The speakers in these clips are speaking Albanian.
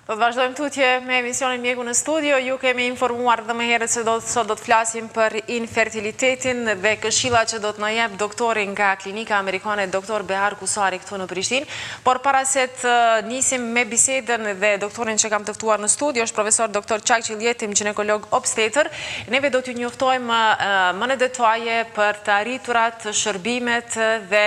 Do të vazhdojmë tutje me emisionin Mjeku në studio. Ju kemi informuar dhe më herët se sot do të flasim për infertilitetin dhe këshilla që do të na jep doktori nga Klinika Amerikane, doktor Behar Kusari këtu në Prishtinë. Por para se të nisim me bisedën dhe doktorin që kam të ftuar në studio, është profesor doktor Çağcıl Yetim, gjinekolog-obstetër. Neve do t'ju njoftojmë më në detaje për të arriturat, shërbimet dhe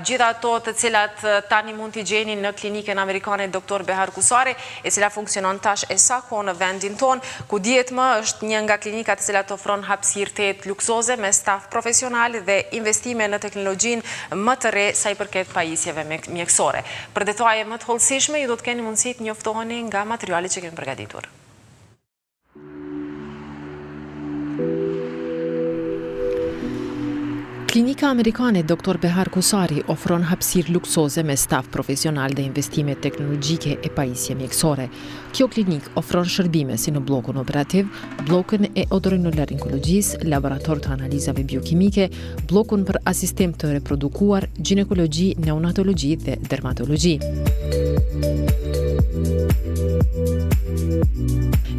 gjithë ato të cilat tani mund t'i gjeni në Klinikën Amerikane doktor Behar Kusari, e cila funksionon tash e sa kohë në vendin ton, ku dihet më është një nga klinikat të cilat ofron hapësirë të jetë luksoze me staf profesional dhe investime në teknologjinë më të re sa i përket pajisjeve mjekësore. Për detaje më të hollësishme, ju do të keni mundësi të njoftoheni nga materialet që kemi përgatitur. Klinika Amerikane Dr. Behar Kusari ofron hapësirë luksoze me staf profesional dhe investime teknologjike e pajisje mjekësore. Kjo klinik ofron shërbime si në blokun operativ, blokun e otorinolaringologjisë, laborator të analizave biokimike, blokun për asistim të reprodukuar, gjinekologji, neonatologji dhe dermatologji.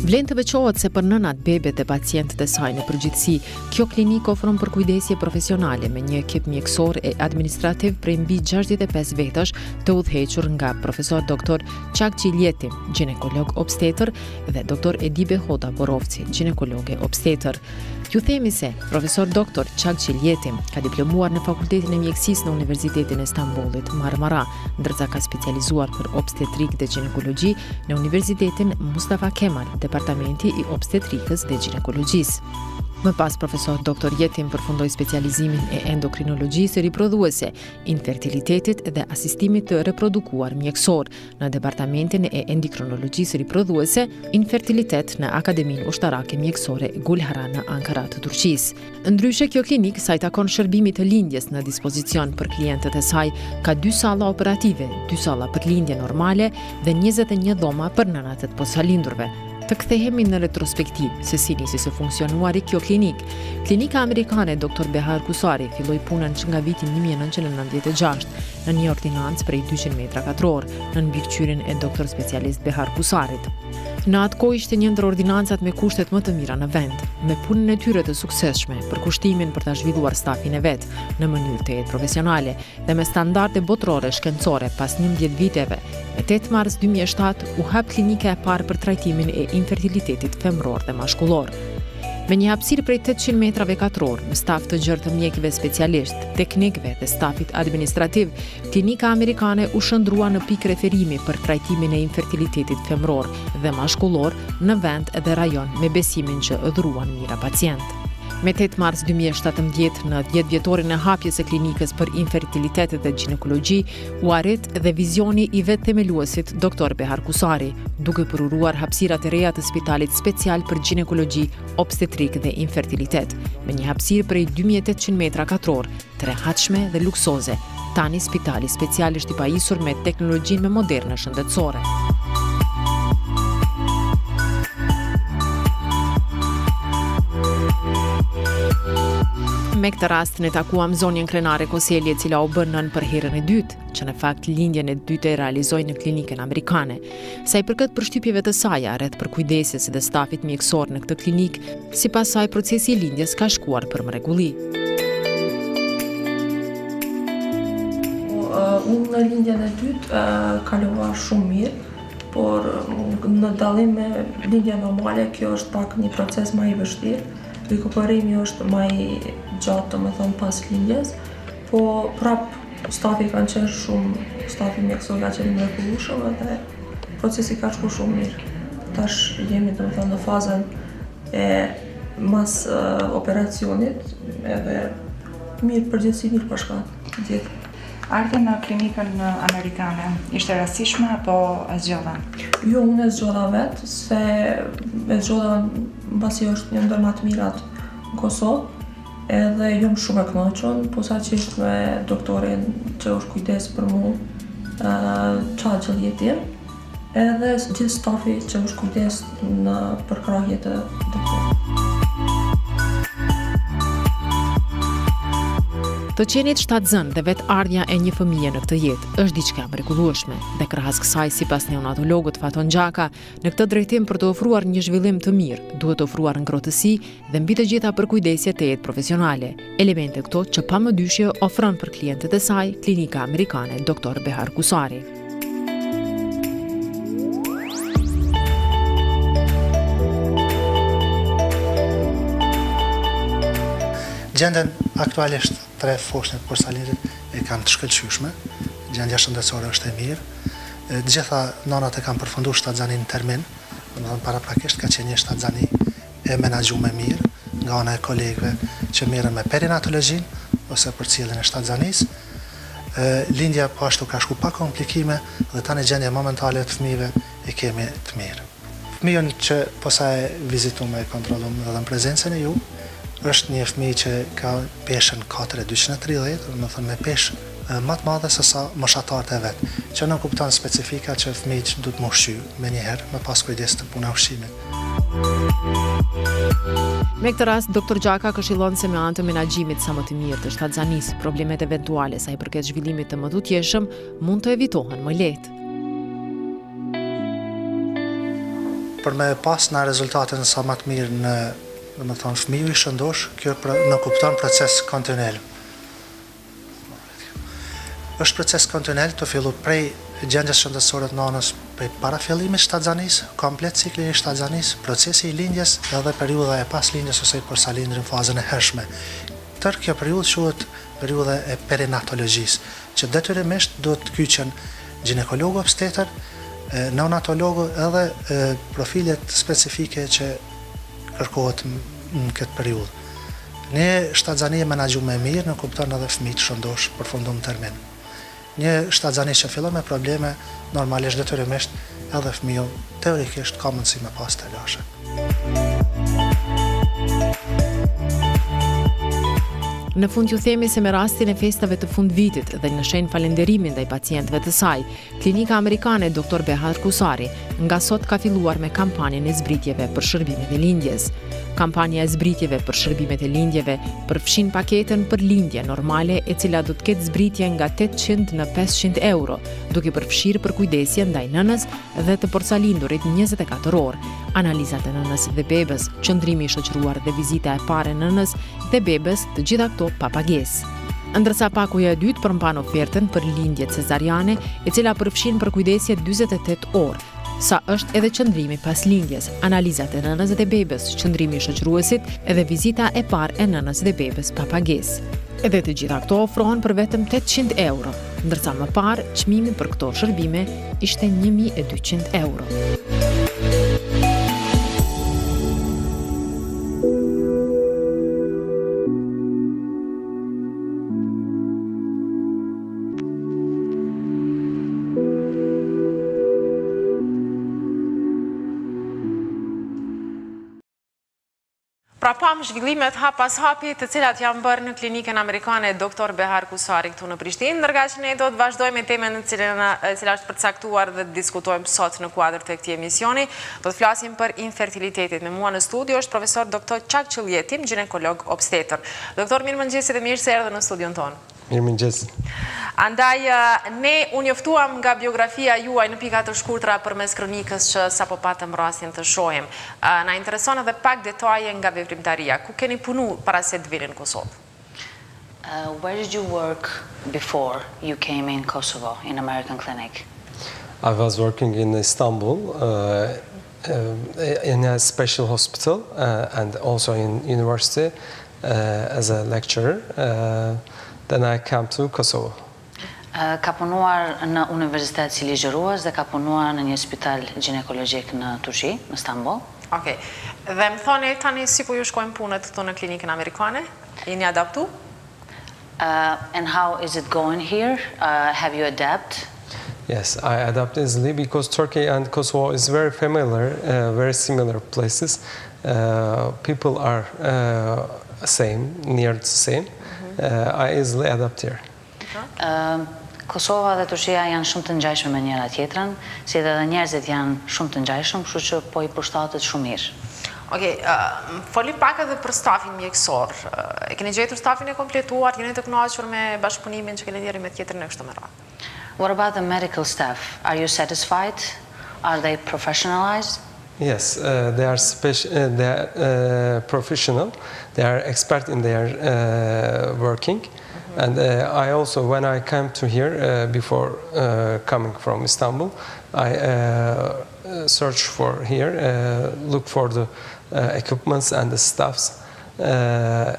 Vlen të veçohet se për nënat, bebet dhe pacientët e saj në përgjithësi, kjo klinik ofron përkujdesje profesionale me një ekip mjekësor e administrativ prej mbi 65 vetësh të udhëhequr nga profesor doktor Çağcıl Yetim, gjinekolog-obstetër dhe doktor Hoda Borovci, gjinekolog-obstetër. Ju themi se profesor doktor Çağcıl Yetim ka diplomuar në Fakultetin e Mjekësisë në Universitetin e Stambollit, Marmara, ndërsa ka specializuar për obstetrik dhe ginekologji në Universitetin Mustafa Kemal, Departamenti i Obstetrikës dhe Ginekologjisë. Më pas, profesor dr. Yetim përfundoi specializimin e endokrinologjisë riprodhuese, infertilitetit dhe asistimit të reprodukuar mjekësor në Departamentin e endokrinologjisë riprodhuese, infertilitet në Akademinë Ushtarake Mjekësore Gulhara në Ankara të Turqisë. Ndryshe, kjo klinik sa i takon shërbimit të lindjes në dispozicion për klientët e saj, ka 2 salla operative, 2 salla për lindje normale dhe 21 dhoma për nënat e posalindurve. Të kthehemi në retrospektiv se si nisi së funksionuari kjo klinik. Klinika Amerikane Dr. Behar Kusari filloi punën që nga viti 1996 në një ordinancë prej 200 metra katror në mbikëqyrjen e doktor specialist Behar Kusarit. Në atë kohë ishte një ndër ordinancat me kushtet më të mira në vend, me punën e tyre të suksesshme për kushtimin për ta zhvilluar stafin e vet në mënyrë të jetë profesionale dhe me standarde botërore shkencore pas 11 viteve. Me 8 mars 2007 u hap klinika e parë për trajtimin e infertilitetit femëror dhe mashkullor. Me një hapësirë prej 800 metrave katror, me staf të gjerë të mjekëve specialisht, teknikëve dhe stafit administrativ, Klinika Amerikane u shndrua në pikë referimi për trajtimin e infertilitetit femëror dhe mashkullor në vend dhe rajon me besimin që dhuruan mira pacient. Me 8 mars 2017, në 10 vjetorin e hapjes së klinikës për infertilitet dhe ginekologji, u arrit dhe vizioni i vetë themeluesit Dr. Behar Kusari, duke përuruar hapësirat e reja të spitalit special për ginekologji, obstetrik dhe infertilitet, me një hapësirë prej 2800 metra katror, të rehatshme dhe luksoze. Tani spitali special është i pajisur me teknologjinë më moderne shëndetësore. Me këtë rast ne takuam zonjën krenare Koselje, e cila u bën nën për herën e dytë, që në fakt lindjen e dytë e realizoi në Klinikën Amerikane. Sa i përket përshtypjeve të saj rreth përkujdesjes dhe stafit mjekësor në këtë klinik, sipas saj procesi i lindjes ka shkuar për mrekulli. Unë në lindjen e dytë kalova shumë mirë, por në dallim me lindjen normale kjo është pak një proces më i vështirë. Rikuperimi është më i gjatë, me thonë, pas lindjes, po prap stafi kanë qenë shumë, stafi mjekësor ka qenë mrekullueshëm dhe procesi ka shkuar shumë mirë. Tash jemi, me thonë, në fazën e mas operacionit, edhe mirë përgjithësi mirë përshkat gjithë. Ardhe në Klinikën Amerikane, ishte rastishme apo e zgjodha? Jo, unë e zgjodha vetë, se e zgjodha mbasi është një ndër më të mirat në Kosovë, edhe jam shumë e kënaqur, posaçërisht me doktorin që është kujdes për mua, Çağcıl Yetim, edhe gjithë stafi që është kujdes në përkrahje të doktorit. Të qenit shtatzën dhe vetë ardhja e një fëmije në këtë jetë është diçka mrekullueshme dhe krahas kësaj, sipas neonatologut Faton Gjaka, në këtë drejtim për të ofruar një zhvillim të mirë, duhet ofruar ngrohtësi dhe mbi të gjitha përkujdesje të jetë profesionale. Elemente këto që pamëdyshje ofron për klientët e saj Klinika Amerikane Dr. Behar Kusari. Gjendjen aktualisht 3 foshnjët porsalinit e kanë të shkëlqyeshme, gjendja shëndetësore është e mirë. Të gjitha nanat e kanë përfunduar shtatzanin në termin, domethënë paraprakisht ka qenë një shtatzani e menaxhuar mirë nga ana e kolegëve që merren me perinatologjinë ose për cilën e shtatzanisë. Lindja po ashtu ka shku pa komplikime dhe tani gjendja momentale të fëmijëve e kemi të mirë. Fëmijën që posa e vizituam e kontrolluam edhe në prezencën e ju, është një fëmijë që ka peshën 4.230, domethënë me peshë më të madhe se sa moshatarët e vet, që nuk kupton specifika që fëmijët duhet të ushqy menjëherë me pas kujdes të puna ushqimit. Me këtë rast, Dr. Gjaka këshillon se me anë të menaxhimit sa më të mirë të shtatzanisë, problemet eventuale sa i përket zhvillimit të mëdhutjeshëm mund të evitohen më lehtë. Për me pas në rezultatin sa më të mirë në domethënë fëmiu i shëndosh, kjo në kupton proces kontinuel. Është proces kontinuel të fillu prej gjendjes shëndetësore të nanës, prej para fillimit shtatzanisë, komplet cikli i shtatzanisë, procesi i lindjes edhe periudha e pas lindjes ose i porsalindrit në fazën e hershme. Tërë kjo periudhë quhet periudha e perinatologjisë, që detyrimisht duhet të kyçen gjinekolog-obstetër, neonatologu edhe profilet specifike që kërkohet në këtë periudhë. Një shtatzani e menaxhuar më mirë në kupton edhe fëmijët shëndosh përfundon termin. Një shtatzani që fillon me probleme, normalisht detyrimisht edhe fëmiu teorikisht ka mundësi me pas të lashe. Në fund ju themi se me rastin e festave të fund vitit dhe në shenjë falënderimin ndaj pacientëve të saj, Klinika Amerikane Dr. Behar Kusari nga sot ka filluar me kampanjën e zbritjeve për shërbimet e lindjes. Kampanja e zbritjeve për shërbimet e lindjeve përfshin paketën për lindje normale e cila do të ketë zbritje nga 800 në 500 euro, duke përfshirë përkujdesje ndaj nënës dhe të porsalindurit 24 orë, analizat e nënës dhe bebës, qëndrimi i shoqëruar dhe vizita e parë e nënës dhe bebës, të gjitha këto pa pagesë. Ndërsa pakuja e dytë përmban ofertën për lindje cezariane, e cila përfshin përkujdesje 48 orë, sa është edhe qëndrimi pas lindjes, analizat e nënës dhe bebës, qëndrimi i shoqëruesit edhe vizita e parë e nënës dhe bebës pa pagesë. Edhe të gjitha këto ofrohen për vetëm 800 euro, ndërsa më parë çmimi për këto shërbime ishte 1200 euro. Pra pam zhvillimet hap pas hapi të cilat janë bërë në Klinikën Amerikane Dr. Behar Kusari këtu në Prishtinë, ndërga që ne do të vazhdojmë me temën e cila është përcaktuar dhe të diskutojmë sot në kuadër të këtij emisioni. Do të flasim për infertilitetin. Me mua në studio është profesor Dr. Çağcıl Yetim, gjinekolog-obstetër. Doktor, mirëmëngjesi dhe mirë se erdhë në studion tonë. Mirëmëngjes. Andaj, ne u njoftuam nga biografia juaj në pika të shkurtra përmes kronikës që sapo patëm rastin të shohim. Na intereson edhe pak detaje nga veprimtaria. Ku keni punu para se të vini në Kosovë? Where did you work before you came in Kosovo, in American clinic? I was working in Istanbul in a special hospital and also in university as a lecturer. Then I came to Kosovo. Ka punuar në Universitet si ligjërues dhe ka punuar në një spital ginekologjik në Turqi, në Istanbul. Okej. Dhe më thoni tani si po ju shkojnë punët këtu në Klinikën Amerikane? Jeni adaptu? And how is it going here? Have you adapted? Yes, I adapt easily because Turkey and Kosovo is very familiar, very similar places. People are same, near the same. I easily adapt here. Kosova dhe Turqia janë shumë të ngjashme me njëra tjetrën, si edhe njerëzit janë shumë të ngjashëm, kështu që po i përshtatet shumë mirë. Okej, folim pak edhe për stafin mjekësor. E keni gjetur stafin e kompletuar, jeni të kënaqur me bashkëpunimin që keni dhënë me tjetrin në kështu me radhë? What about the medical staff? Are you satisfied? Are they professionalized? Yes, they are professional. They are expert in their working. And I also, when I came to here, before coming from Istanbul, I searched for here, look for the equipments and the staffs.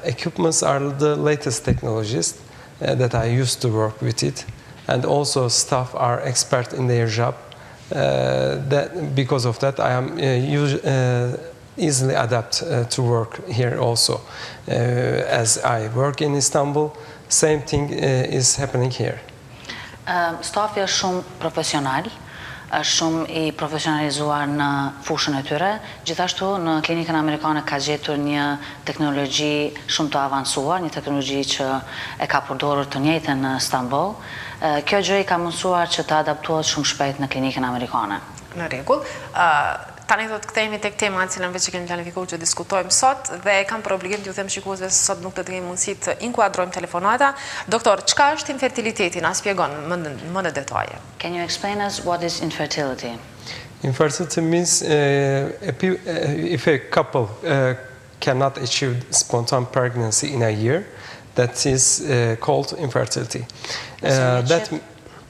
Equipments are the latest technologies that I used to work with it. And also staff are expert in their job. Because of that, I am easily adapt to work here also. As I work in Istanbul, same thing is happening here. Stafi është shumë profesional, është shumë I profesionalizuar në fushën e tyre. Gjithashtu në Klinikën Amerikane ka gjetur një teknologji shumë të avancuar, një teknologji që e ka përdorur të njëjtën në Istanbul. Kjo gjë I ka mundësuar që të adaptohet shumë shpejt në Klinikën Amerikane. Në rregull. Tani do të kthehemi tek tema që kemi planifikuar që diskutojmë sot dhe kam për obligim t'ju them shikuesve se sot nuk do të kemi mundësi të inkuadrojmë telefonata. Doktor, çka është infertiliteti? Na shpjegon më në detaje. Can you explain us what is infertility? Infertility means if a couple cannot achieve spontaneous pregnancy in a year, that is called infertility.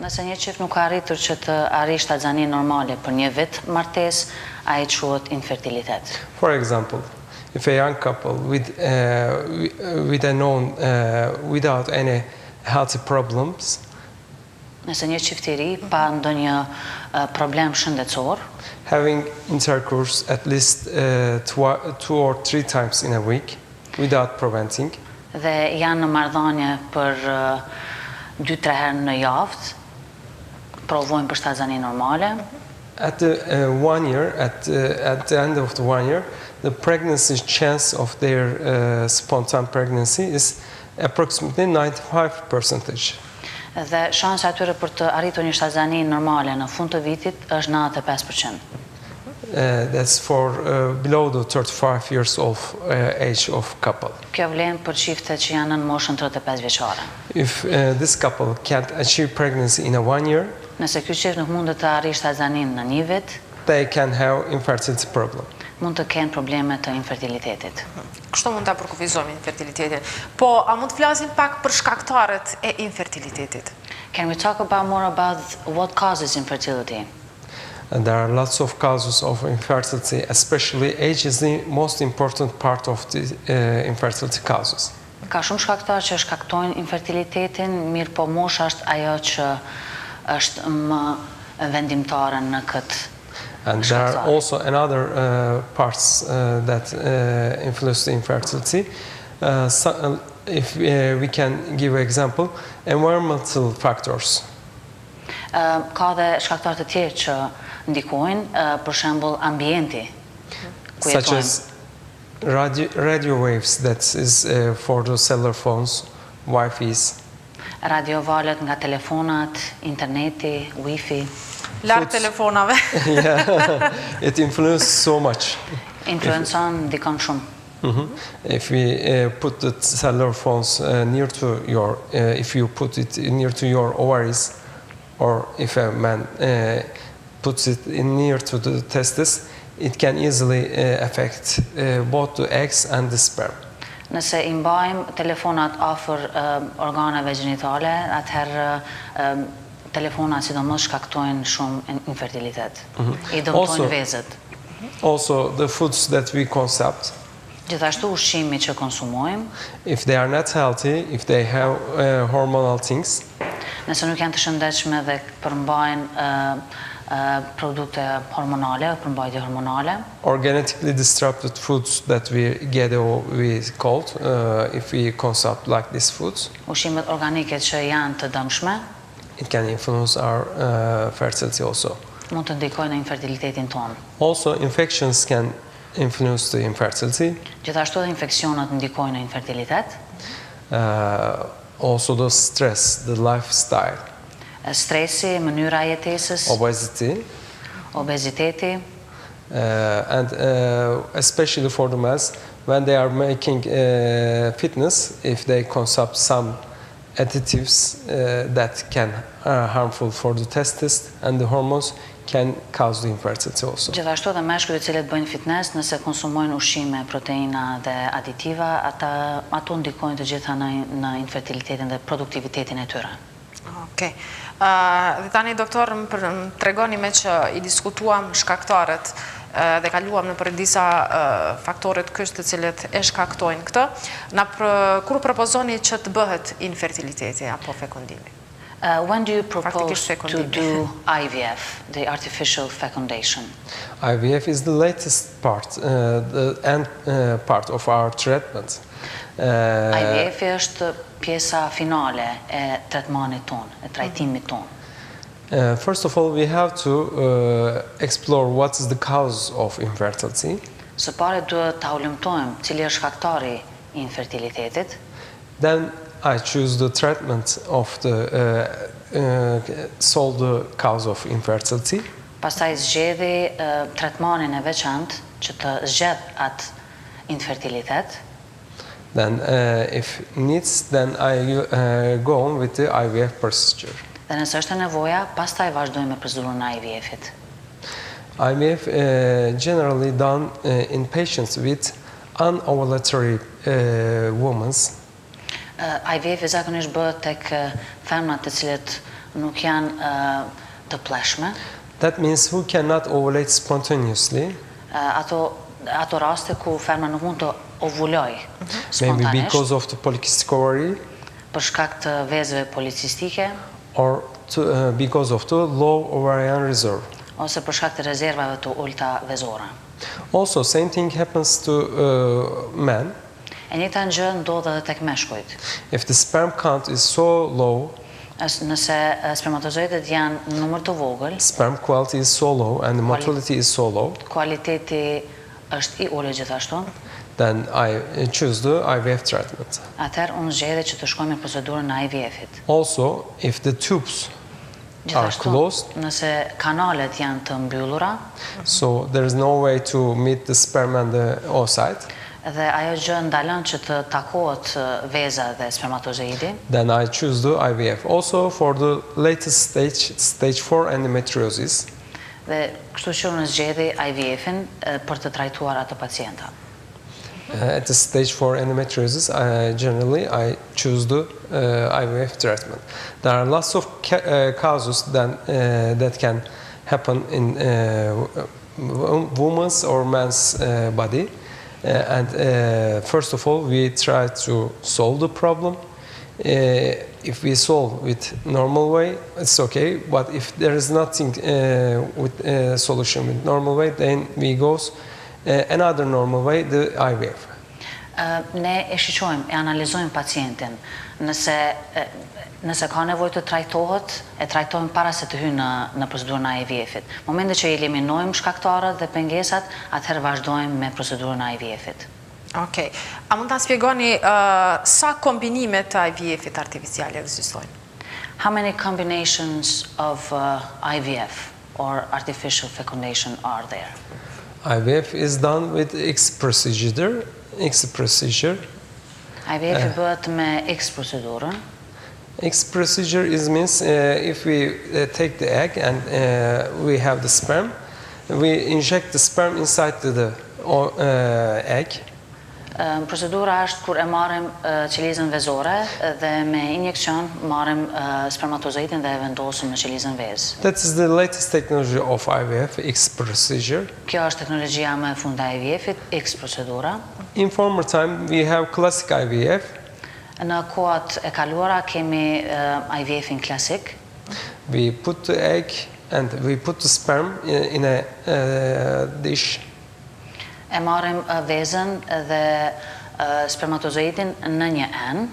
Nëse një çift nuk ka arritur që të arrijë shtazani normale për një vit martesë, ai quhet infertilitet. For example, if a young couple with a known without any healthy problems, nëse një çift I ri pa ndonjë problem shëndetësor, having intercourse at least 2 or 3 times in a week without preventing, dhe janë në marrëdhënie për 2-3 herë në javë, provojnë për shtazani normale. At the 1 year, at the end of the 1 year, the pregnancy chance of their spontaneous pregnancy is approximately 95%. Dhe shansa atyre për të arritur një shtazani normale në fund të vitit është 95%. That's for below the 35 years of age of couple. Kjo vlen për çiftet që janë në moshën 35 vjeçare. If this couple can't achieve pregnancy in a 1 year, nëse ky çift nuk mundet të arrijë shtazanin në një vit, they can have infertility problem. Mund të kenë probleme të infertilitetit. Kështu mund ta përkufizojmë infertilitetin. Po, a mund të flasim pak për shkaktarët e infertilitetit? Can we talk more about what causes infertility? And there are lots of causes of infertility, especially age is the most important part of the infertility causes. Ka shumë shkaktarë që shkaktojnë infertilitetin, mirë po mosha është ajo që është më vendimtare në këtë. And there are also another parts that influence the infertility. If we can give an example, environmental factors. Ka dhe shkaktarë të tjerë që ndikojnë, për shembull ambienti ku jetojmë. Such as radio waves, that is for the cellular phones, Wi-Fi's. Radio valet nga telefonat, interneti, Wi-Fi. Larg telefonave. Yeah, it influences so much. Influencon ndikon shumë. If we put the cellular phones near to your, if you put it near to your ovaries, or if a man puts it near to the testes, it can easily affect both the eggs and the sperm. Nëse I mbajmë telefonat afër organeve gjinitale, atëherë telefonat sidomos shkaktojnë shumë infertilitet. I dëmtojnë vezët. Also, the foods that we consume, gjithashtu ushqimi që konsumojmë, if they are not healthy, if they have hormonal things, nëse nuk janë të shëndetshme dhe përmbajnë produkte hormonale, përmbajtje hormonale, or genetically disrupted foods that we get or we called, if we consume like these foods, ushqimet organike që janë të dëmshme, it can influence our fertility also. Mund të ndikojnë në infertilitetin tonë. Also, infections can influence the infertility. Gjithashtu edhe infeksionet ndikojnë në infertilitet. Also the stress, the lifestyle. Stresi, mënyra e jetesës, Obesity. obeziteti, And especially for the males, when they are making fitness, if they consume some additives that can harmful for the testes and the hormones, can cause the infertility also. Gjithashtu edhe meshkujt të cilët bëjnë fitness, nëse konsumojnë ushqime, proteina dhe aditiva, ato ndikojnë të gjitha në infertilitetin dhe produktivitetin e tyre. Okej. Dhe tani, doktor, më tregoni me që i diskutuam shkaktarët dhe kaluam në për disa faktorët kështë të cilët e shkaktojnë këtë, kur propozoni që të bëhet infertiliteti apo fekundimi? When do you propose to do IVF, the artificial fecundation? IVF is the latest part, the end part of our treatment. IVF është pjesa finale e tretmanit ton, e trajtimit ton. First of all, we have to explore what is the cause of infertility. Së pari duhet ta ulëmtojmë cili është shkaktari I infertilitetit. Then I choose the treatment of solve the cause of infertility. Pastaj zgjedhi tretmanin e veçantë që të zgjedh atë infertilitet. Then if needs, then I go on with the IVF procedure. Dhe nëse është e nevoja, pastaj vazhdojmë me procedurën e IVF-it. IVF generally done in patients with anovulatory women. IVF zakonisht bëhet tek femrat të cilët nuk janë të pleshme. That means who cannot ovulate spontaneously. Ato raste ku femra nuk mund të ovuloj spontanisht. Maybe because of the polycystic ovary. Për shkak të vezëve policistike. Or because of the low ovarian reserve. Ose për shkak të rezervave të ulta vezore. Also, same thing happens to men. E njëjta gjë ndodh edhe tek meshkujt. If the sperm count is so low, nëse spermatozoidet janë në numër të vogël, sperm quality is so low and the motility is so low, kualiteti është I ulët gjithashtu, then I choose the IVF treatment. Atëherë unë zgjedh që të shkojmë në procedurën e IVF-it. Also, if the tubes are closed, nëse kanalet janë të mbyllura, so there is no way to meet the sperm and the oocyte, dhe ajo gjë ndalon që të takohet veza dhe spermatozoidi, then I choose the IVF. Also for the latest stage 4 endometriosis. Dhe kështu që unë zgjedhi IVF-in për të trajtuar ato pacienta. At the stage 4 endometriosis, generally I choose the IVF treatment. There are lots of causes that can happen in women's or men's body. And first of all, we try to solve the problem. If we solve with normal way, it's okay. But if there is nothing with solution with normal way, then we go another normal way, the IVF. Ne e shiqojmë, e analizojmë pacientin. Nëse ka nevojë të trajtohet, e trajtojmë para se të hyjë në procedurën e IVF-it. Momentin që eliminojmë shkaktarët dhe pengesat, atëherë vazhdojmë me procedurën e IVF-it. Okej. A mund ta shpjegoni sa kombinime të IVF-it artificiale ekzistojnë? How many combinations of IVF or artificial fecundation are there? IVF is done with X procedure. IVF bëhet me X procedurën. X procedure means if we take the egg and we have the sperm, we inject the sperm inside the egg. Procedura është kur e marrim qelizën vezore dhe me injekcion marrim spermatozoidin dhe e vendosim në qelizën vezë. That is the latest technology of IVF, X procedure. Kjo është teknologjia më e fundit e IVF-it, X procedura. In former time we have classic IVF. Në kohët e kaluara kemi IVF-in klasik. We put the egg and we put the sperm in a dish. E marrim vezën dhe spermatozoidin në një enë.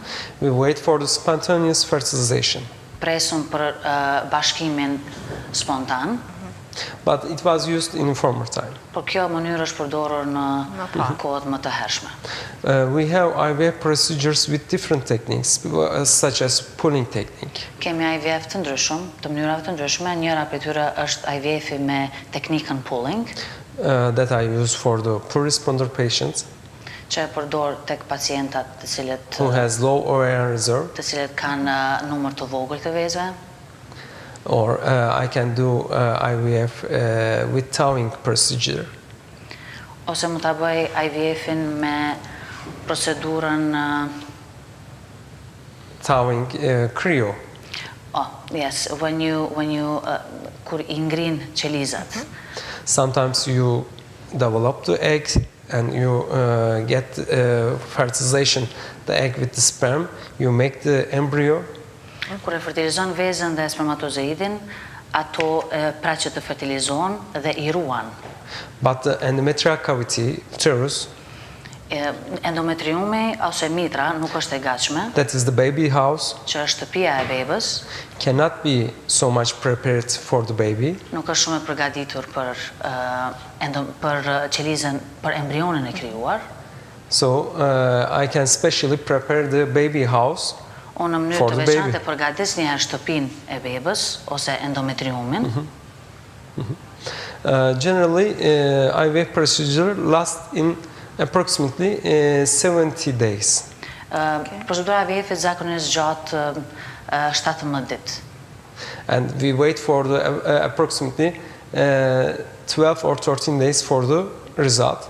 We wait for the spontaneous fertilization. Presum për bashkimin spontan. But it was used in former time. Por kjo mënyrë është përdorur në kohët më të hershme. We have IVF procedures with different techniques, such as pulling technique. Kemi IVF të ndryshëm, të mënyrave të ndryshme. Njëra prej tyre është IVF-i me teknikën pulling. that I use for the poor responder patients që e përdor tek pacientat të cilët who has low ovarian reserve, të cilët kanë numër të vogël të vezëve, or I can do IVF with towing procedure. ose mund ta bëj IVF-in me procedurën Towing cryo. Yes, when you kur I ngrin qelizat. Sometimes you develop the egg and you get fertilization the egg with the sperm. You make the embryo. Kur e fertilizon vezën dhe spermatozoidin, ato pra që të fertilizohen dhe I ruan. But the endometrial cavity, uterus, Endometriumi ose mitra nuk është e gatshme, that is the baby house, që është shtëpia e bebës, cannot be so much prepared for the baby. nuk është shumë e përgatitur për qelizën, për embrionin e krijuar. So I can specially prepare the baby house Unë në mënyrë for të the veçantë baby. përgatis njëherë shtëpinë e bebës ose endometriumin. Generally, IVF procedure lasts in approximately 70 days. Procedura e IVF-it zakonisht gjatë 17 ditë. And we wait for the approximately 12 or 13 days for the result.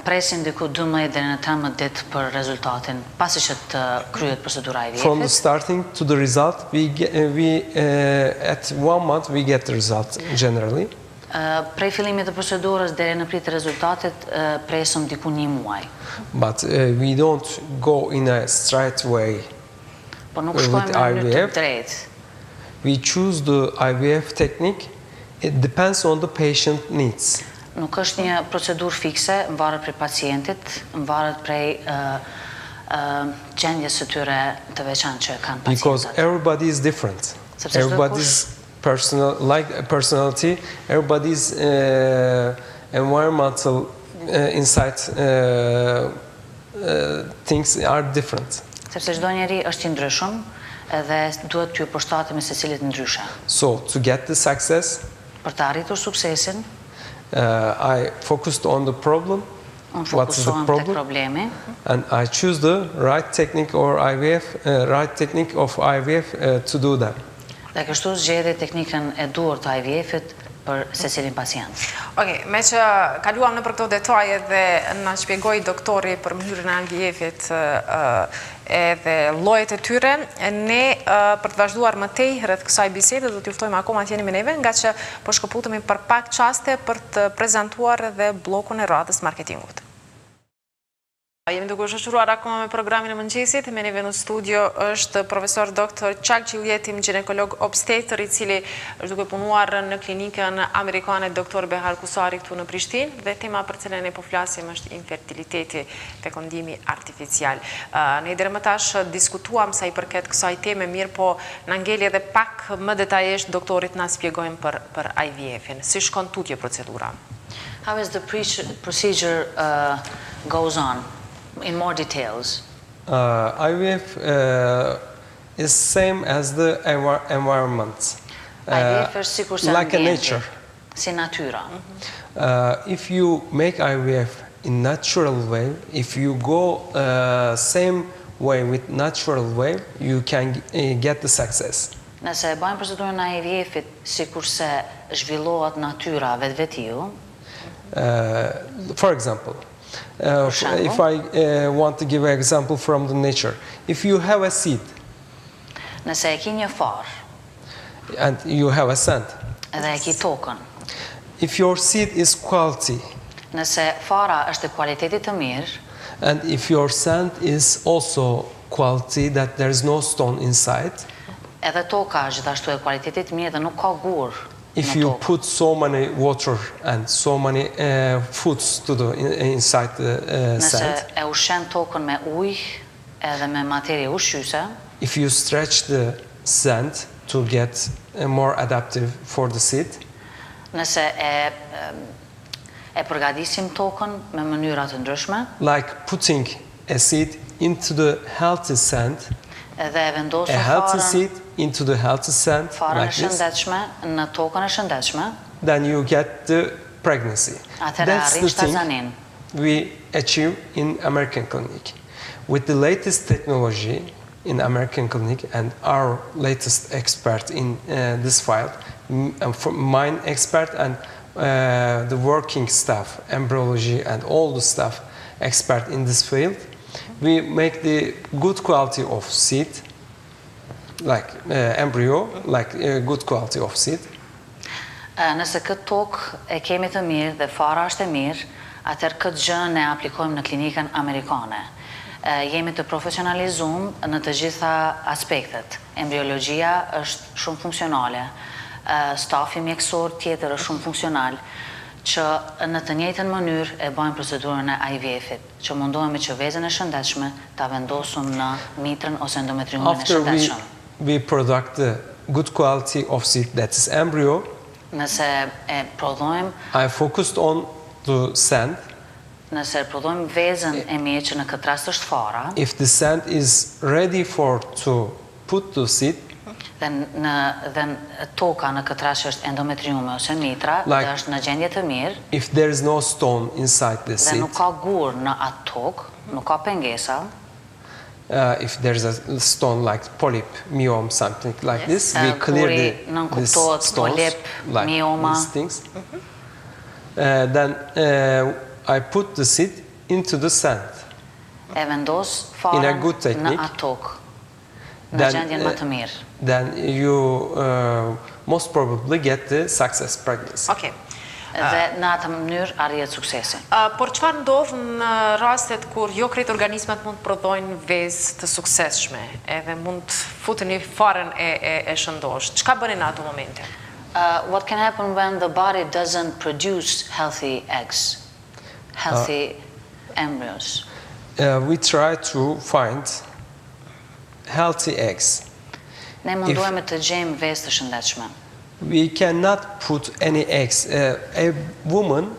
Presin diku 12 deri në 13 ditë për rezultatin, pasi që të kryhet procedura e From the IVF-it. starting to the result, at 1 month we get the result generally. Prej fillimit të procedurës deri në pritje rezultatit presëm diku 1 muaj. But we don't go in a straight way. Po nuk With shkojmë në mënyrë të IVF? drejtë. We choose the IVF technique. It depends on the patient needs. Nuk është një procedurë fikse, varet prej pacientit, varet prej gjendjes së tyre të veçantë që kanë Because pacientat. everybody is different. Sepse çdo Everybody's personality, everybody's environmental insight things are different. Sepse çdo njeri është I ndryshëm edhe duhet t'ju përshtatemi secilit ndryshe. So to get the success, Për të arritur suksesin, I focused on the problem. unë What is the fokusohem tek problem? problemi And I choose the right technique or IVF, right technique of IVF to do that. dhe kështu zgjedhje teknikën e duhur të IVF-it për secilin pacient. Okej, me që kaluam në për këto detaje dhe na shpjegoi doktori për mënyrën e IVF-it edhe llojet e tyre, ne për të vazhduar më tej rreth kësaj bisede do t'ju ftojmë akoma t'jeni me neve, nga që po shkëputemi për pak çaste për të prezantuar edhe blokun e radhës marketingut. Jemi duke u shoqëruar akoma me programin e mëngjesit. Me neve në studio është profesor doktor Çağcıl Yetim, gjinekolog-obstetër, I cili është duke punuar në Klinikën Amerikane doktor Behar Kusari këtu në Prishtinë, dhe tema për cilën ne po flasim është infertiliteti, fekondimi artificial. Ne deri më tash diskutuam sa I përket kësaj teme, mirë po na ngeli edhe pak më detajisht doktorit na shpjegojnë për IVF-in. Si shkon tutje procedura? How is the procedure goes on? In more details. IVF is same as the environment. IVF është sikur se like a ambienti, nature. Si natyra. If you make IVF in natural way, if you go same way with natural way, you can get the success. Nëse e bajmë procedurën e IVF-it sikur se zhvillohet natyra vetvetiu, for example, if I want to give an example from the nature, if you have a seed nëse e ki një farë and you have a sand, edhe e ki tokën, if your seed is quality nëse fara është e kualitetit të mirë, and if your sand is also quality that there is no stone inside, edhe toka është gjithashtu e kualitetit mirë dhe nuk ka gur if në you tokë. put so many water and so many foods to the inside the Nëse sand, e ushqen tokën me ujë edhe me materie ushqyese, if you stretch the sand to get more adaptive for the seed, nëse e përgatisim tokën me mënyra të ndryshme, like putting a seed into the healthy sand, edhe e a vendosim healthy farën seed into the healthy sand farën e like this, shëndetshme në tokën e shëndetshme, then you get the pregnancy. Atëherë That's arrim the thing shtazanin. we achieve in American clinic. With the latest technology in American clinic and our latest expert in this field, mine expert and the working staff, embryology and all the staff expert in this field, we make the good quality of seed, like embryo, like good quality of seed. Nëse këtë tokë e kemi të mirë dhe fara është e mirë, atëherë këtë gjë ne aplikojmë në Klinikën Amerikane. Jemi të profesionalizuar në të gjitha aspektet. Embriologjia është shumë funksionale, stafi mjekësor tjetër është shumë funksional, që në të njëjtën mënyrë e bëjmë procedurën e IVF-it, që mundohemi që vezën e shëndetshme ta vendosum në mitrën ose endometriumin e shëndetshëm. After we product the good quality of seed, that is embryo, nëse e prodhojmë, I focused on the sand. Nëse e prodhojmë vezën e mirë që në këtë rast është fara, If the sand is ready to put the seed, dhe toka në këtë rast është endometriumi ose mitra, Like- dhe është në gjendje të mirë, if there is no stone inside the dhe seed, nuk ka gur në atë tokë, nuk ka pengesa, if there is a stone like polyp, myom, something like this, we clear guri nën these kuptohet stones, polip, like myoma. these things. Then I put the seed into the sand. e vendos In a farën good në technique, atë tokë, në then, gjendjen më të mirë. Then you most probably get the success pregnancy. Okej. Dhe në atë mënyrë arrihet suksesi. Por çfarë ndodh në rastet kur jo krejt organismat mund të prodhojnë vezë të suksesshme, edhe mund të futeni farën e shëndosh? Çka bëni në ato momente? What can happen when the body doesn't produce healthy eggs, healthy embryos? We try to find healthy eggs. Ne mundohemi të gjejmë vezë të shëndetshme. We cannot put any eggs. A woman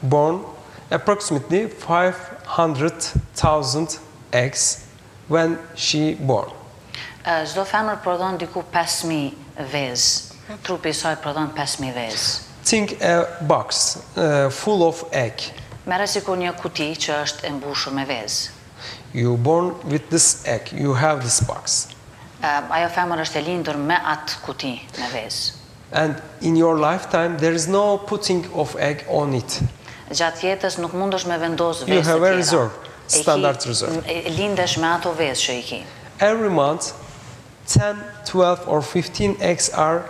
born approximately 500,000 eggs when she born. Çdo femër prodhon diku 5.000 vezë. Trupi i saj prodhon 5.000 vezë. Think a box full of egg. Merre sikur një kuti që është e mbushur me vezë. You born with this egg. You have this box. Ajo femër është e lindur me atë kuti me vezë. And in your lifetime there is no putting of egg on it. Gjatë jetës nuk mundesh me vendos You vezë të have a tjera. reserve, E ki- standard reserve. Lindesh me ato vezë që i ki. Every month 10, 12 or 15 eggs are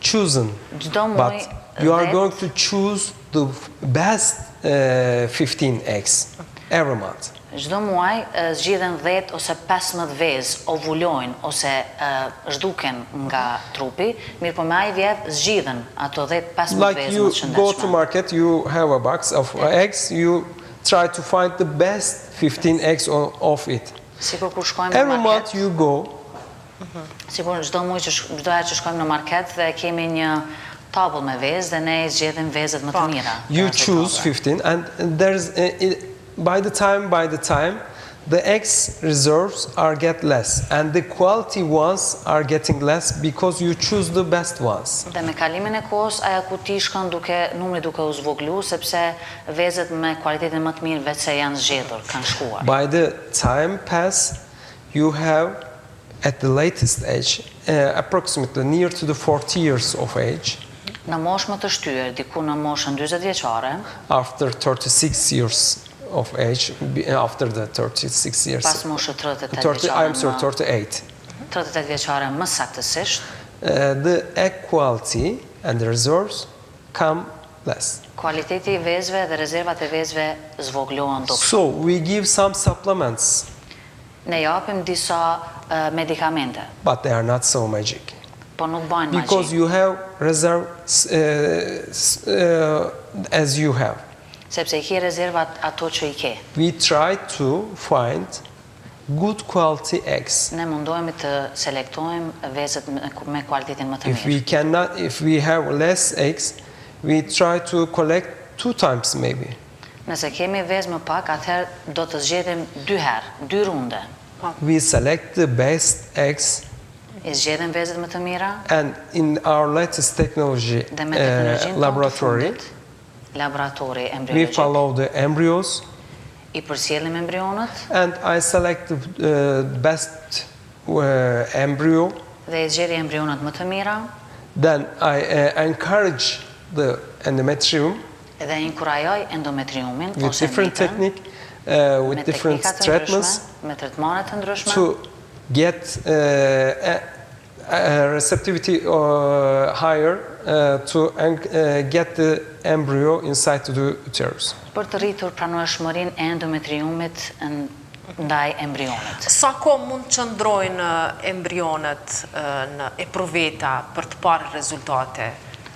chosen. Çdo muaj But you are 10 going to choose the best 15 eggs every month. Çdo muaj zgjidhen 10 ose 15 vezë ovulojnë ose zhduken nga trupi, mirë po me IVF zgjidhen ato 10-15 Like vezë you më të go to shëndetshme. market, you have a box of eggs, you try to find the best 15 eggs of it. Sikur kur shkojmë në Every market, month you go, sikur çdo muaj çdo herë që shkojmë në market dhe kemi një tabull me vezë dhe ne zgjedhim vezët më të mira. you në atë choose tabull. 15 and there's by the time the eggs reserves are get less and the quality ones are getting less because you choose the best ones. Dhe me kalimin e kohës ajo kuti shkon numri duke u zvoglu sepse vezët me kualitetin më të mirë vetë se janë zgjedhur, kanë shkuar. By the time pass, you have at the latest age, approximately near to the 40 years of age, Në moshë më të shtyër, diku në moshën 40 vjeçare, after 36 years of age, after the 36 years, pas moshës 38 I'm sorry, vjeçare, 38, 38 vjeçare më saktësisht, the egg quality and the reserves come less. kualiteti i vezëve dhe rezervat e vezëve zvoglohen do kështu. So we give some supplements, Ne japim disa medikamente, but they are not so magic. po nuk bajnë Because magji, you have reserves as you have. sepse i ke rezervat ato që i ke. We try to find good quality eggs. Ne mundohemi të selektojmë vezët me kualitetin më të If we mirë. cannot, if we have less eggs, we try to collect 2 times maybe. Nëse kemi vezë më pak, atëherë do të zgjedhim 2 herë, 2 runde. We select the best eggs, I zgjedhim vezët më të mira and in our latest technology dhe me teknologjinë tonë të laboratory, fundit, laboratori We embriologjik. follow the embryos, I përsjellim embrionët and I select the best embryo. dhe i zgjeri embrionët më të mira Then I encourage the endometrium dhe inkurajoj endometriumin with ose different mitën technique, me with different teknika të treatments ndryshme, me tretmane të ndryshme, to get receptivity higher to get the embryo inside the uterus. për të rritur pranueshmërinë e endometriumit ndaj embrionit. Sa kohë mund të qëndrojnë embrionet në epruveta për të parë rezultate?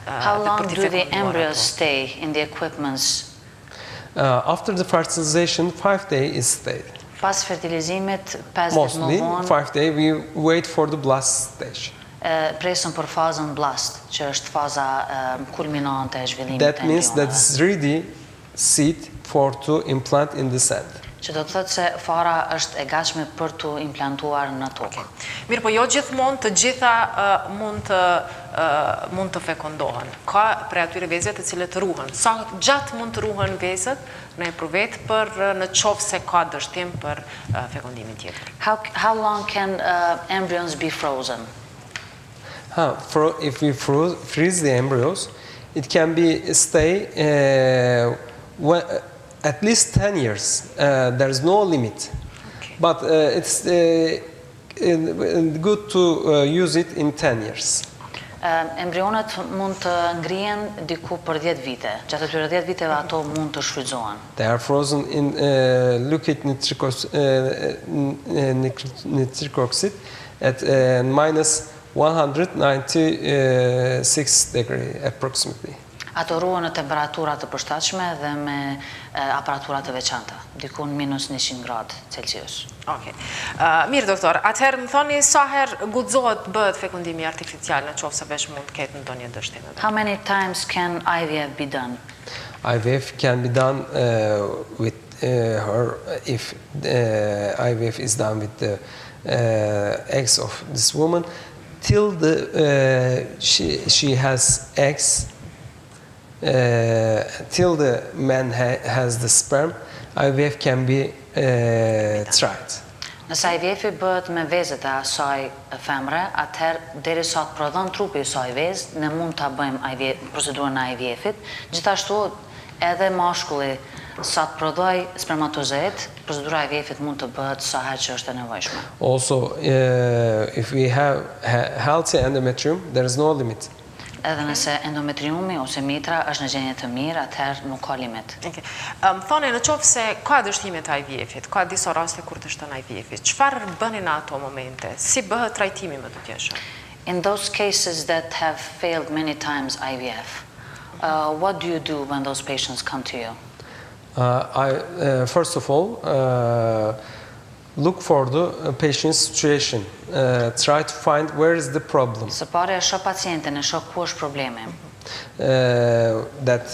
How long do the embryos stay in the equipments? After the fertilization, 5 days is stayed. Pas fertilizimit, 5 ditë Mostly, më vonë, 5 days, we wait for the blast stage. Presën për fazën blast, që është faza kulminante e zhvillimit të That means that embrioneve. it's ready seed for to implant in the sand. Që do të thotë se fara është e gatshme për të implantuar në tokë. Mirë, po jo gjithmonë të gjitha mund të fekondohen. Ka prej atyre vezëve të cilët ruhen. Sa gjatë mund të ruhen vezët në epruvet për në qoftë se ka dështim për fekondimin tjetër? How long can embryos be frozen? If we freeze the embryos, it can be stay at least 10 years. There's no limit. Okay. But it's good to use it in 10 years. Embrionët mund të ngrihen diku për 10 vite. Gjatë atyre 10 viteve ato mund të shfrytëzohen. They are frozen in liquid nitric oxide at minus 196 degree approximately. Ato ruhen në temperatura të përshtatshme dhe me aparatura të veçanta, diku në minus 100 gradë Celsius. Okay. Mirë, doktor, atëherë më thoni sa herë guxohet bëhet fekundimi artificial në qoftë se veç mund të ketë ndonjë dështim? How many times can IVF be done? IVF can be done with her if IVF is done with the eggs of this woman till she has eggs. Till the man has the sperm, IVF can be tried. Nëse IVF-i bëhet me vezët e asaj femre, atëherë derisa të prodhon trupi i asaj vezë, ne mund ta bëjmë procedurën e IVF-it. Gjithashtu edhe mashkulli sa të prodhoj spermatozoid, procedura e IVF-it mund të bëhet sa herë që është e nevojshme. Also, if we have healthy endometrium, there is no limit. Edhe nëse endometriumi ose mitra është në gjendje të mirë, atëherë nuk ka limit. Më thoni, në qoftë se ka dështime të IVF-it, ka disa raste kur të shton IVF-it, çfarë bëni në ato momente? Si bëhet trajtimi më të tjeshëm? In those cases that have failed many times IVF, what do you do when those patients come to you? First of all, look for the patient's situation. Try to find where is the problem. Së pari e shoh pacientin, e shoh ku është problemi. That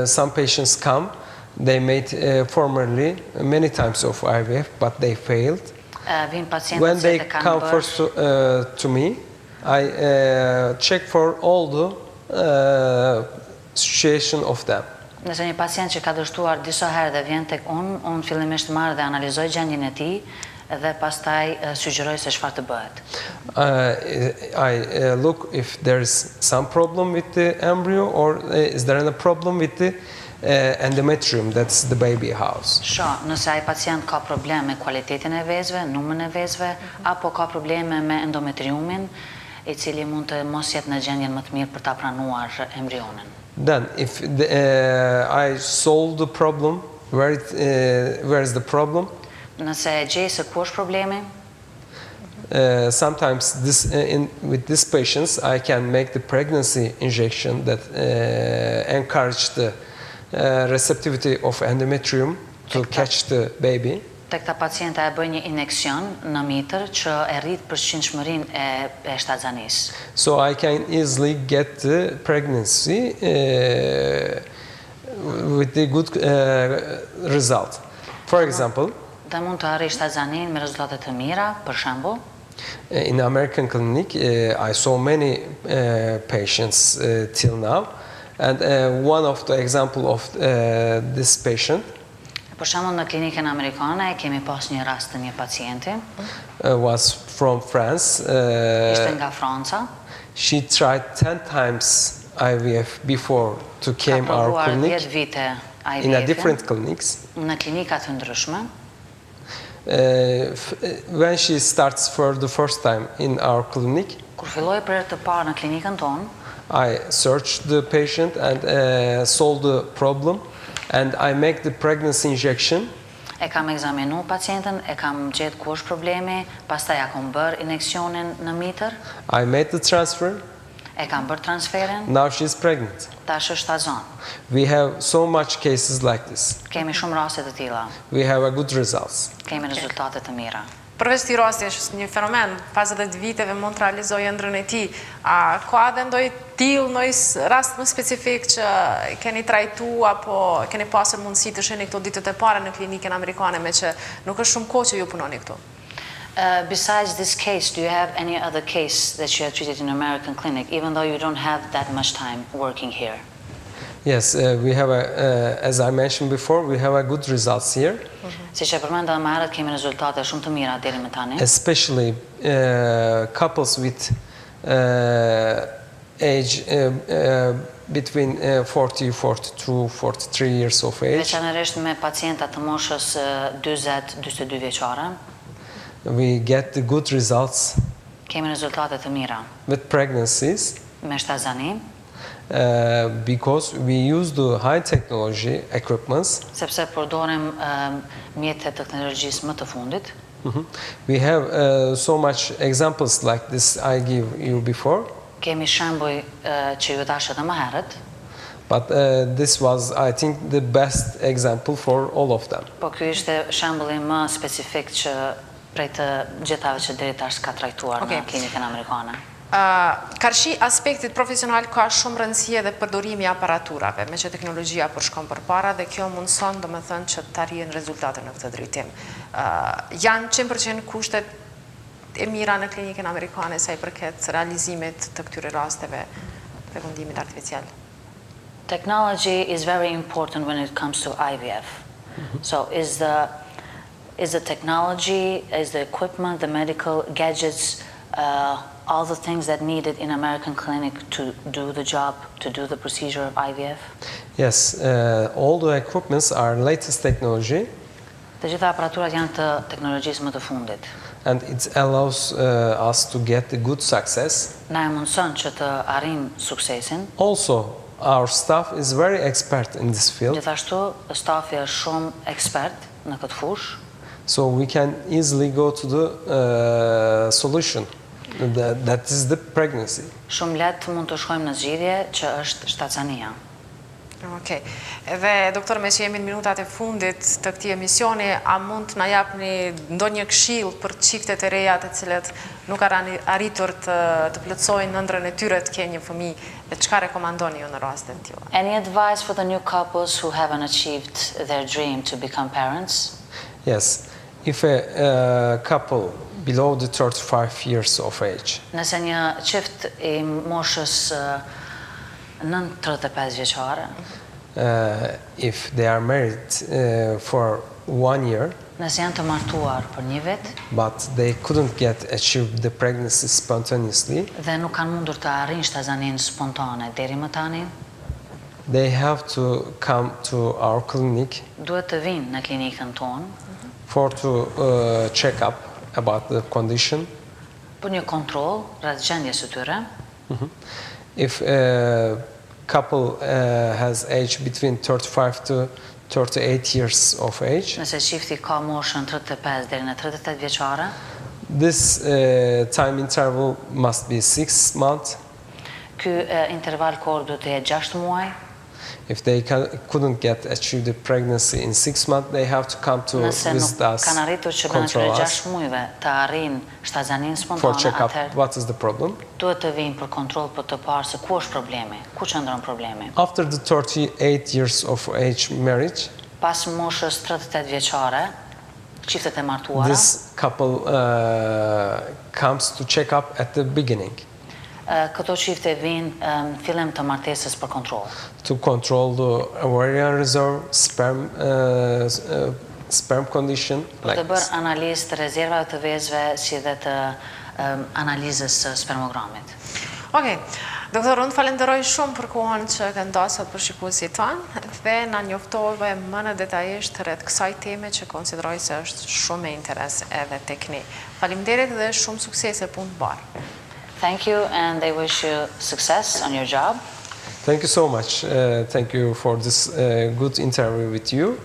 some patients come, they made formerly many times of IVF, but they failed. When they come first to me, I check for all the situation of them. Nëse një pacient që ka dështuar disa herë dhe vjen tek unë fillimisht marr dhe analizoj gjendjen e tij dhe pastaj sugjeroj se çfarë të bëhet. I look if there is some problem with the embryo or is there any problem with the endometrium, that's the baby house. Shoh, nëse ai pacient ka probleme me cilëtetin e vezëve, numrin e vezëve, apo ka probleme me endometriumin, i cili mund të mos jetë në gjendjen më të mirë për ta pranuar embrionin. Then, if I solve the problem, where is the problem? Nëse e gjej se ku është problemi, sometimes with these patients, I can make the pregnancy injection that encourage the receptivity of endometrium to catch the baby. Tek ta pacienta e bëj një injeksion në mitër që e rrit përshtatshmërinë e shtatzanisë. So I can easily get the pregnancy with the good result. For example, dhe mund të arrijë shtatzaninë me rezultate të mira, për shembull. In American clinic, I saw many patients till now, And one of the example of this patient Për shembull në Klinikën Amerikane kemi pas një rast të një pacienti. Was from France. Ishte nga Franca. She tried 10 times IVF before to came our clinic 10 vite IVF in a different clinics. Në klinikat të ndryshme. When she starts for the first time in our clinic, Kur filloi për herë të parë në klinikën tonë, I searched the patient and solved the problem, and I make the pregnancy injection. E kam ekzamenu pacientën, e kam gjetë ku është problemi, pastaj ja kam bërë injeksionin në mitër, I made the transfer. e kam bërë transferin, Now she is pregnant. tash është tazon. We have so much cases like this. Kemi shumë raste të tilla, We have a good results. kemi rezultate të mira. Përveç këtij rasti është një fenomen, pas 10 viteve mund të realizojë ëndrrën e tij. A ka edhe ndonjë rast më specifik që keni trajtu apo keni pasur mundësi të shihni këto ditët e para në Klinikën Amerikane, me që nuk është shumë kohë që ju punoni këtu? Besides this case, do you have any other case that you have treated in American clinic, even though you don't have that much time working here? Yes, we have as I mentioned before, we have a good results here. Siç e përmenda më herët, kemi rezultate shumë të mira deri më tani. Especially couples with age between 40, 42, 43 years of age. Veçanërisht me pacienta të moshës 40-42 vjeçare. We get the good results Kemi rezultate të mira with pregnancies me shtazani, because we use the high technology equipments. sepse përdorim mjetet të teknologjisë më të fundit. We have so much examples like this I give you before. Kemi shembuj që ju dasha të më herët, But this was, I think, the best example for all of them. po ky ishte shembulli më specifik që prej të gjithave që deri tash ka trajtuar në Klinikën Amerikane. Karshi aspektit profesional ka shumë rëndësi edhe përdorimi i aparaturave, me që teknologjia po shkon përpara dhe kjo mundson domethënë që të arrijnë rezultate në këtë drejtim. Janë 100% kushtet e mira në Klinikën Amerikane sa i përket realizimit të këtyre rasteve fekundimit artificial. Technology is very important when it comes to IVF. So is the technology, is the equipment, the medical gadgets, all the things that needed in American clinic to do the job, to do the procedure of IVF? Yes, all the equipments are latest technology. Të gjitha aparaturat janë të teknologjisë më të fundit. And it allows us to get a good success. Na e mundson që të arrijmë suksesin. Also, our staff is very expert in this field. Gjithashtu, stafi është shumë ekspert në këtë fushë. So we can easily go to the solution. That is the pregnancy. Shumë lehtë mund të shkojmë në zgjidhje që është shtatësania. Okej. Edhe doktor, me që jemi në minutat e fundit të këtij emisioni, a mund të na japni ndonjë këshill për çiftet e reja të cilët nuk kanë arritur të plotësojnë ëndrrën e tyre të kenë një fëmijë, dhe çka rekomandoni ju në raste të tilla? Any advice for the new couples who haven't achieved their dream to become parents? Yes, if a couple below the 35 years of age, Nëse një çift i moshës nën 35 vjeçare, if they are married for 1 year, nëse janë të martuar për 1 vit but they couldn't achieve the pregnancy spontaneously, dhe nuk kanë mundur të arrijnë shtazanin spontane deri më tani, they have to come to our clinic duhet të vinë në klinikën tonë for to check up about the condition. për një kontroll rreth gjendjes së tyre. If a couple has age between 35 to 38 years of age, Nëse çifti ka moshën 35 deri në 38 vjeçare, this time interval must be 6 months. ky interval kohor duhet të jetë 6 muaj. If they couldn't achieve the pregnancy in 6 months, they have to come to Nëse visit nuk us, kanë arritur që në control këtyre us 6 muajve të arrijnë shtazanin for spontane, check up atëherë what is the problem. duhet të vinë për kontroll për të parë se ku është problemi, ku qëndron problemi. After the 38 years of age marriage, Pas moshës 38 vjeçare, çiftet e martuara, this couple comes to check up at the beginning. Këto çifte vinë fillim të martesës për kontroll. To control the ovarian reserve, sperm condition. Për të bërë analizë të rezervave të vezëve si dhe të analizës së spermogramit. Okej. Doktor, unë falenderoj shumë për kohën që kanë dasat për shikuesit tanë dhe na njoftove më në detajisht rreth kësaj teme që konsideroj se është shumë e interes edhe tek ne. Faleminderit dhe shumë suksese punë të bardhë. Thank you and I wish you success on your job. Thank you so much. Thank you for this good interview with you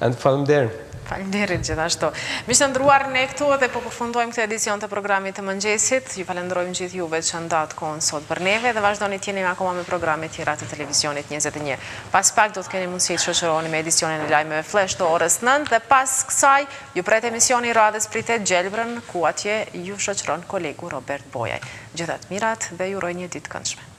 and faleminderit. Faleminderit gjithashtu. Miq të nderuar, ne këtu dhe po përfundojmë këtë edicion të programit të mëngjesit. Ju falenderojmë gjithë juve që ndatë kohën sot për neve dhe vazhdoni të jeni akoma me programet tjera të televizionit 21. Pas pak do të keni mundësi të shoqëroheni me edicionin e lajmeve flash të orës 9 dhe pas kësaj ju pret emisioni radhës pritet gjelbrën ku atje ju shoqëron kolegu Robert Bojaj. Gjithat mirat dhe ju uroj një ditë këndshme.